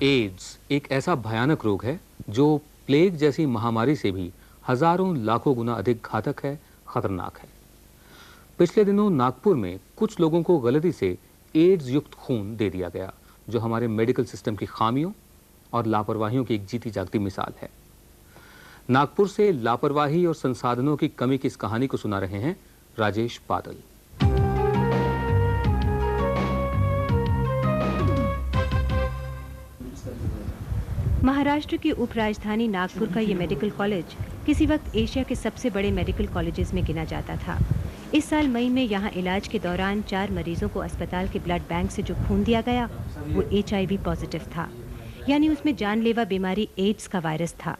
Ads एक ऐसा भयानक रोग है जो प्लेग जैसी महामारी से भी हजारों लाखों गुना अधिक घातक है, खतरनाक है। पिछले दिनों नागपुर में कुछ लोगों को गलती से एड्स युक्त खून दे दिया गया, जो हमारे मेडिकल सिस्टम की खामियों और लापरवाहियों की एक जीती जागती मिसाल है। नागपुर से लापरवाही और संसाधनों की कमी की इस कहानी को सुना रहे हैं राजेश बादल। महाराष्ट्र की उपराजधानी नागपुर का ये मेडिकल कॉलेज किसी वक्त एशिया के सबसे बड़े मेडिकल कॉलेजेस में गिना जाता था। इस साल मई में यहाँ इलाज के दौरान 4 मरीजों को अस्पताल के ब्लड बैंक से जो खून दिया गया वो HIV पॉजिटिव था, यानी उसमें जानलेवा बीमारी एड्स का वायरस था।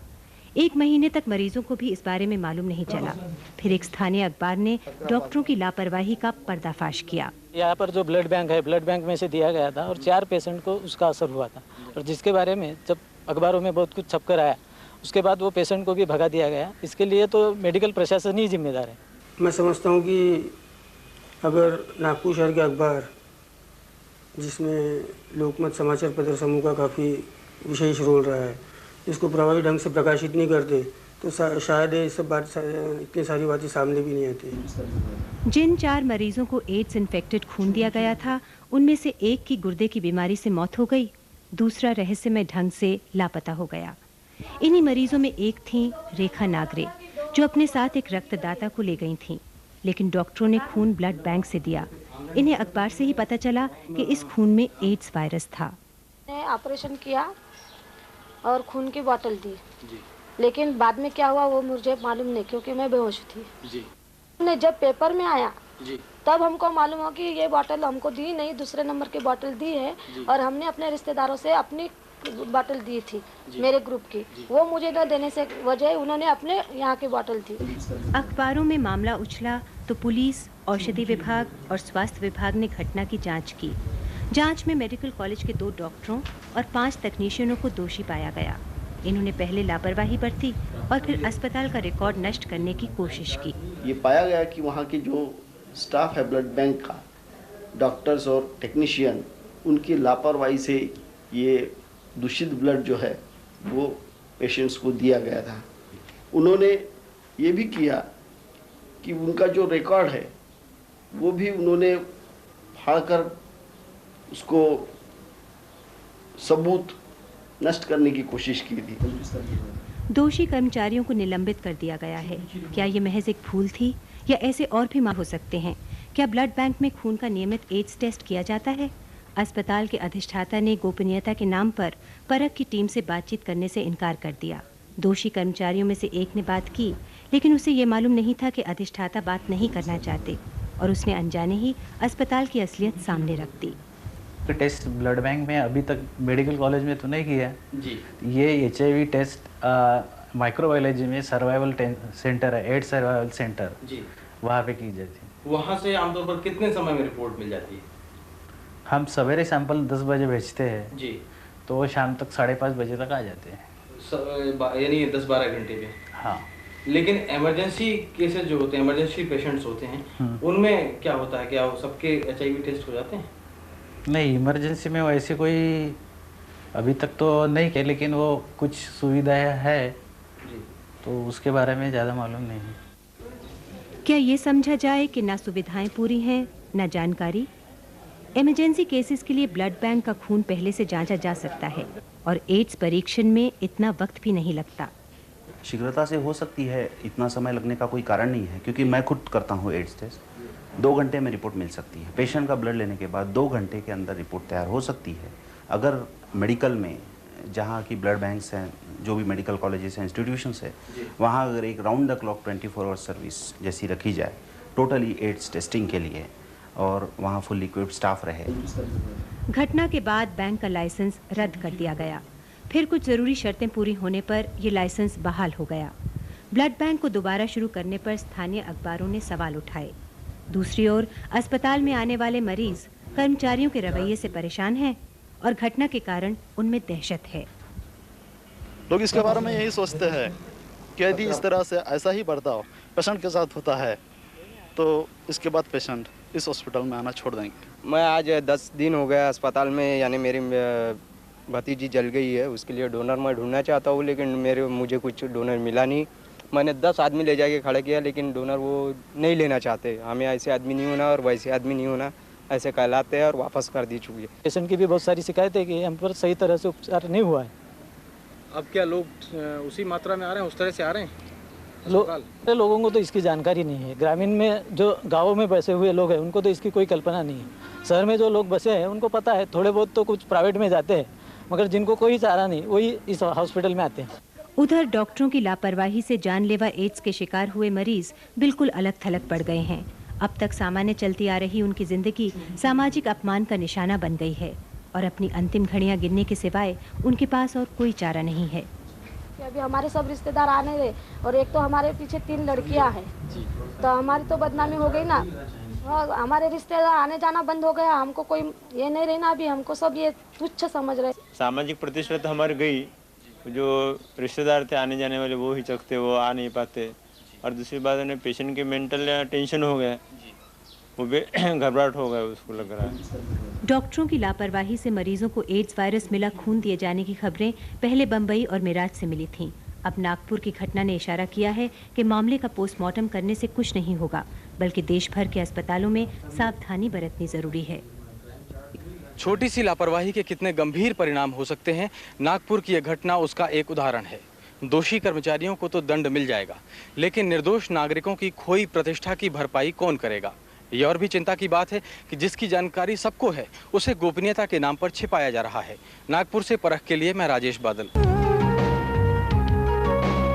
1 महीने तक मरीजों को भी इस बारे में मालूम नहीं चला। फिर एक स्थानीय अखबार ने डॉक्टरों की लापरवाही का पर्दाफाश किया। यहाँ पर जो ब्लड बैंक है, ब्लड बैंक में से दिया गया था और 4 पेशेंट को उसका असर हुआ था, और जिसके बारे में जब अखबारों में बहुत कुछ छपकर आया, उसके बाद वो पेशेंट को भी भगा दिया गया। इसके लिए तो मेडिकल प्रशासन ही जिम्मेदार है। मैं समझता हूँ कि अगर नागपुर शहर के अखबार, जिसमें लोकमत समाचार पत्र समूह का काफ़ी विशेष रोल रहा है, इसको प्रभावी ढंग से प्रकाशित नहीं करते तो शायद ये सब इतनी सारी बातें सामने भी नहीं आती। जिन 4 मरीजों को एड्स इन्फेक्टेड खून दिया गया था, उनमें से एक की गुर्दे की बीमारी से मौत हो गई, दूसरा रहस्यमय ढंग से लापता हो गया। इन्हीं मरीजों में एक थी रेखा नागरे, जो अपने साथ एक रक्तदाता को ले गई थीं, लेकिन डॉक्टरों ने खून ब्लड बैंक से दिया। इन्हें अखबार से ही पता चला कि इस खून में एड्स वायरस था। मैंने ऑपरेशन किया और खून की बोतल दी, लेकिन बाद में क्या हुआ वो मुझे मालूम नहीं, क्योंकि मैं बेहोश थी। जब पेपर में आया तब हमको मालूम हो कि ये बोतल हमको दी नहीं, दूसरे नंबर की बोतल दी है, और हमने अपने रिश्तेदारों से अपनी बोतल दी थी मेरे ग्रुप की, वो मुझे न देने से वजह उन्होंने अपने यहाँ की बोतल दी। अखबारों में मामला उछला तो पुलिस, औषधि विभाग और स्वास्थ्य विभाग ने घटना की जांच की। जांच में मेडिकल कॉलेज के 2 डॉक्टरों और 5 तकनीशियनों को दोषी पाया गया। इन्होंने पहले लापरवाही बरती और फिर अस्पताल का रिकॉर्ड नष्ट करने की कोशिश की। ये पाया गया कि वहाँ के जो स्टाफ है ब्लड बैंक का, डॉक्टर्स और टेक्नीशियन, उनकी लापरवाही से ये दूषित ब्लड जो है वो पेशेंट्स को दिया गया था। उन्होंने ये भी किया कि उनका जो रिकॉर्ड है वो भी उन्होंने फाड़कर उसको सबूत नष्ट करने की कोशिश की थी। दोषी कर्मचारियों को निलंबित कर दिया गया है। क्या ये महज एक भूल थी या ऐसे और भी मामले हो सकते हैं? क्या ब्लड बैंक में खून का नियमित एड्स टेस्ट किया जाता है? अस्पताल के अधिष्ठाता ने गोपनीयता के नाम पर परख की टीम से बातचीत करने से इनकार कर दिया। दोषी कर्मचारियों में से एक ने बात की, लेकिन उसे ये मालूम नहीं था कि अधिष्ठाता बात नहीं करना चाहते, और उसने अनजाने ही अस्पताल की असलियत सामने रख दी। टेस्ट ब्लड बैंक में अभी तक मेडिकल कॉलेज में तो नहीं किया जी। ये HIV टेस्ट माइक्रोबायोलॉजी में सर्वाइवल सेंटर है, एड्स सर्वाइवल सेंटर जी, वहाँ पे की जाती है। वहाँ से आमतौर पर कितने समय में रिपोर्ट मिल जाती है? हम सवेरे सैंपल 10 बजे भेजते हैं जी, तो वो शाम तक 5:30 बजे तक आ जाते हैं, यानी 10-12 घंटे में। हाँ, लेकिन इमरजेंसी केसेस जो होते हैं, इमरजेंसी पेशेंट्स होते हैं, उनमें क्या होता है? क्या वो सबके HIV टेस्ट हो जाते हैं? नहीं, इमरजेंसी में वैसे कोई अभी तक तो नहीं किया, लेकिन वो कुछ सुविधाएं है जी, तो उसके बारे में ज़्यादा मालूम नहीं है। क्या ये समझा जाए कि ना सुविधाएं पूरी हैं, ना जानकारी? इमरजेंसी केसेस के लिए ब्लड बैंक का खून पहले से जांचा जा सकता है, और एड्स परीक्षण में इतना वक्त भी नहीं लगता। शीघ्रता से हो सकती है, इतना समय लगने का कोई कारण नहीं है, क्योंकि मैं खुद करता हूँ एड्स टेस्ट। 2 घंटे में रिपोर्ट मिल सकती है। पेशेंट का ब्लड लेने के बाद 2 घंटे के अंदर रिपोर्ट तैयार हो सकती है। अगर मेडिकल में जहाँ की ब्लड बैंक्स हैं, जो भी मेडिकल कॉलेजेस हैं, इंस्टीट्यूशंस है, वहाँ अगर एक round the clock 24 hour service जैसी रखी जाए टोटली एड्स टेस्टिंग के लिए, और वहाँ फुल इक्विप्ड स्टाफ रहे। घटना के बाद बैंक का लाइसेंस रद्द कर दिया गया। फिर कुछ ज़रूरी शर्तें पूरी होने पर ये लाइसेंस बहाल हो गया। ब्लड बैंक को दोबारा शुरू करने पर स्थानीय अखबारों ने सवाल उठाए। दूसरी ओर अस्पताल में आने वाले मरीज कर्मचारियों के रवैये से परेशान हैं, और घटना के कारण उनमें दहशत है। लोग इसके बारे में यही सोचते हैं कि यदि इस तरह से ऐसा ही बर्ताव पेशेंट के साथ होता है तो इसके बाद पेशेंट इस हॉस्पिटल में आना छोड़ देंगे। मैं आज 10 दिन हो गया अस्पताल में, यानी मेरी भतीजी जल गई है, उसके लिए डोनर मैं ढूंढना चाहता हूँ, लेकिन मुझे कुछ डोनर मिला नहीं। मैंने 10 आदमी ले जाके खड़ा किया, लेकिन डोनर वो नहीं लेना चाहते। हमें ऐसे आदमी नहीं होना और वैसे आदमी नहीं होना, ऐसे कहलाते हैं और वापस कर दी चुकी है। पेशेंट की भी बहुत सारी शिकायतें कि हम पर सही तरह से उपचार नहीं हुआ है। अब क्या लोग उसी मात्रा में आ रहे हैं, उस तरह से आ रहे हैं? लोगों को तो इसकी जानकारी नहीं है। ग्रामीण में जो गाँवों में बसे हुए लोग हैं उनको तो इसकी कोई कल्पना नहीं है। शहर में जो लोग बसे हैं उनको पता है, थोड़े बहुत तो कुछ प्राइवेट में जाते हैं, मगर जिनको कोई चारा नहीं वही इस हॉस्पिटल में आते हैं। उधर डॉक्टरों की लापरवाही से जानलेवा एड्स के शिकार हुए मरीज बिल्कुल अलग थलग पड़ गए हैं। अब तक सामान्य चलती आ रही उनकी जिंदगी सामाजिक अपमान का निशाना बन गई है और अपनी अंतिम घड़ियां गिनने के सिवाय उनके पास और कोई चारा नहीं है। अभी हमारे सब रिश्तेदार आने रहे और एक तो हमारे पीछे 3 लड़कियां हैं, तो हमारी तो बदनामी हो गई ना। हमारे रिश्तेदार आने जाना बंद हो गया, हमको कोई ये नहीं रहना, अभी हमको सब ये तुच्छ समझ रहे। सामाजिक प्रतिष्ठा हमारी गई, जो रिश्तेदार थे आने जाने वाले वो हिचकते, वो आ नहीं पाते। और दूसरी बात है पेशेंट की मेंटल टेंशन हो गया, वो भी घबराहट हो गया, उसको लग रहा है। डॉक्टरों की लापरवाही से मरीजों को एड्स वायरस मिला खून दिए जाने की खबरें पहले बम्बई और मेरठ से मिली थीं। अब नागपुर की घटना ने इशारा किया है कि मामले का पोस्टमार्टम करने से कुछ नहीं होगा, बल्कि देश भर के अस्पतालों में सावधानी बरतनी जरूरी है। छोटी सी लापरवाही के कितने गंभीर परिणाम हो सकते हैं, नागपुर की यह घटना उसका एक उदाहरण है। दोषी कर्मचारियों को तो दंड मिल जाएगा, लेकिन निर्दोष नागरिकों की खोई प्रतिष्ठा की भरपाई कौन करेगा? ये और भी चिंता की बात है कि जिसकी जानकारी सबको है उसे गोपनीयता के नाम पर छिपाया जा रहा है। नागपुर से परख के लिए मैं राजेश बादल।